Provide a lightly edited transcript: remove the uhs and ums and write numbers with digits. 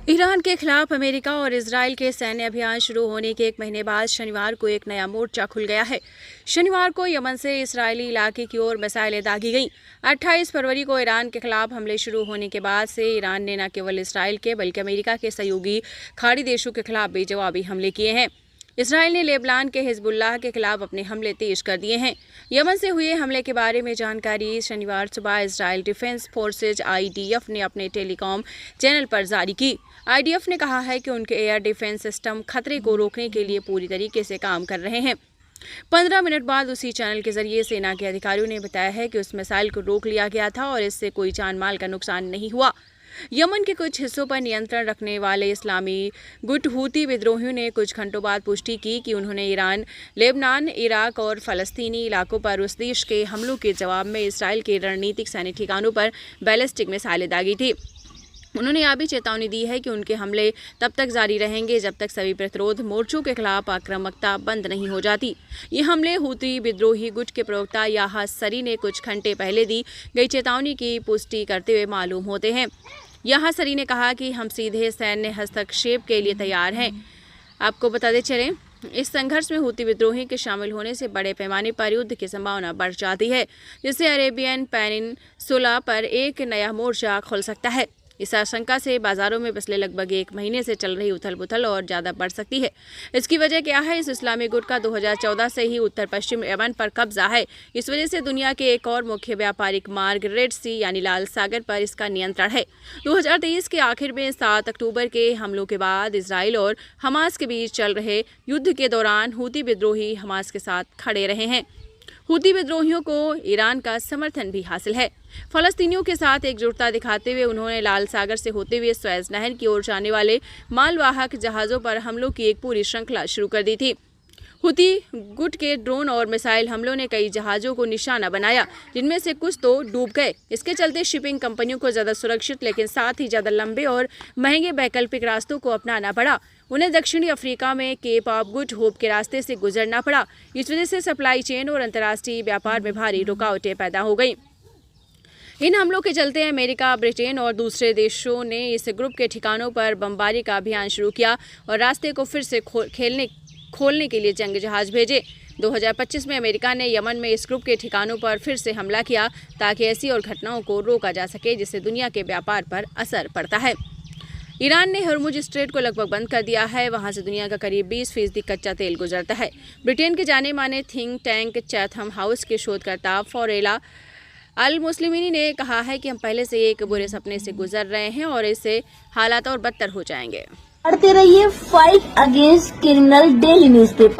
Iran के खिलाफ America और इजरायल के सैन्य अभियान शुरू होने के 1 महीने बाद शनिवार को एक नया मोर्चा खुल गया है। शनिवार को यमन से इस्राएली इलाके की ओर मिसाइलें दागी गईं। 28 फरवरी को ईरान के खिलाफ हमले शुरू होने के बाद से ईरान ने न केवल इस्राएल के बल्कि अमेरिका के सहयोगी खाड़ी देशों के खिलाफ भी जवाबी हमले किए हैं। इस्राएल ने लेबनान के हिजबुल्लाह के खिलाफ अपने हमले तेज कर दिए हैं। यमन से हुए हमले के बारे में जानकारी शनिवार सुबह इजराइल डिफेंस फोर्सेज IDF ने अपने टेलीकॉम चैनल पर जारी की। IDF ने कहा है कि उनके एयर डिफेंस सिस्टम खतरे को रोकने के लिए पूरी तरीके से काम कर रहे हैं। 15 मिनट बाद उसी चैनल के जरिए सेना के अधिकारियों ने बताया है कि उस मिसाइल को रोक लिया गया था और इससे कोई जान माल का नुकसान नहीं हुआ। यमन के कुछ हिस्सों पर नियंत्रण रखने वाले इस्लामी गुट हूती विद्रोहियों ने कुछ घंटों बाद पुष्टि की कि उन्होंने ईरान, लेबनान, इराक और फलस्तीनी इलाकों पर उस देश के हमलों के जवाब में इसराइल के रणनीतिक सैनिक ठिकानों पर बैलिस्टिक मिसाइलें दागी थी। उन्होंने यह भी चेतावनी दी है कि उनके हमले तब तक जारी रहेंगे जब तक सभी प्रतिरोध मोर्चों के खिलाफ आक्रामकता बंद नहीं हो जाती। ये हमले हूती विद्रोही गुट के प्रवक्ता याह्या सरी ने कुछ घंटे पहले दी गई चेतावनी की पुष्टि करते हुए मालूम होते हैं। याह्या सरी ने कहा कि हम सीधे सैन्य हस्तक्षेप के लिए तैयार हैं। आपको बताते चलें, इस संघर्ष में हूती विद्रोही के शामिल होने से बड़े पैमाने पर युद्ध की संभावना बढ़ जाती है, जिससे अरेबियन पेनिनसुला पर एक नया मोर्चा खुल सकता है। इस आशंका से बाजारों में पिछले लगभग 1 महीने से चल रही उथल पुथल और ज़्यादा बढ़ सकती है। इसकी वजह क्या है? इस इस्लामी गुट का 2014 से ही उत्तर पश्चिम यमन पर कब्जा है। इस वजह से दुनिया के एक और मुख्य व्यापारिक मार्ग रेड सी यानी लाल सागर पर इसका नियंत्रण है। 2023 के आखिर में 7 अक्टूबर के हमलों के बाद इसराइल और हमास के बीच चल रहे युद्ध के दौरान हूती विद्रोही हमास के साथ खड़े रहे हैं। हूती विद्रोहियों को ईरान का समर्थन भी हासिल है। फलस्तीनियों के साथ एकजुटता दिखाते हुए उन्होंने लाल सागर से होते हुए स्वेज नहर की ओर जाने वाले मालवाहक जहाज़ों पर हमलों की एक पूरी श्रृंखला शुरू कर दी थी। हूती गुट के ड्रोन और मिसाइल हमलों ने कई जहाज़ों को निशाना बनाया, जिनमें से कुछ तो डूब गए। इसके चलते शिपिंग कंपनियों को ज़्यादा सुरक्षित लेकिन साथ ही ज़्यादा लंबे और महंगे वैकल्पिक रास्तों को अपनाना पड़ा। उन्हें दक्षिणी अफ्रीका में केप ऑफ गुड होप के रास्ते से गुजरना पड़ा। इस वजह से सप्लाई चेन और अंतर्राष्ट्रीय व्यापार में भारी रुकावटें पैदा हो गईं। इन हमलों के चलते अमेरिका, ब्रिटेन और दूसरे देशों ने इस ग्रुप के ठिकानों पर बमबारी का अभियान शुरू किया और रास्ते को फिर से खोलने के लिए जंग जहाज भेजे। 2025 में अमेरिका ने यमन में इस ग्रुप के ठिकानों पर फिर से हमला किया ताकि ऐसी और घटनाओं को रोका जा सके जिससे दुनिया के व्यापार पर असर पड़ता है। ईरान ने हर्मुज स्ट्रेट को लगभग बंद कर दिया है। वहां से दुनिया का करीब 20% कच्चा तेल गुजरता है। ब्रिटेन के जाने माने थिंक टैंक चैथम हाउस के शोधकर्ता फॉरेला अल मुस्लिमीनी ने कहा है कि हम पहले से एक बुरे सपने से गुजर रहे हैं और इससे हालात और बदतर हो जाएंगे। पढ़ते रहिए fight against criminal daily newspaper.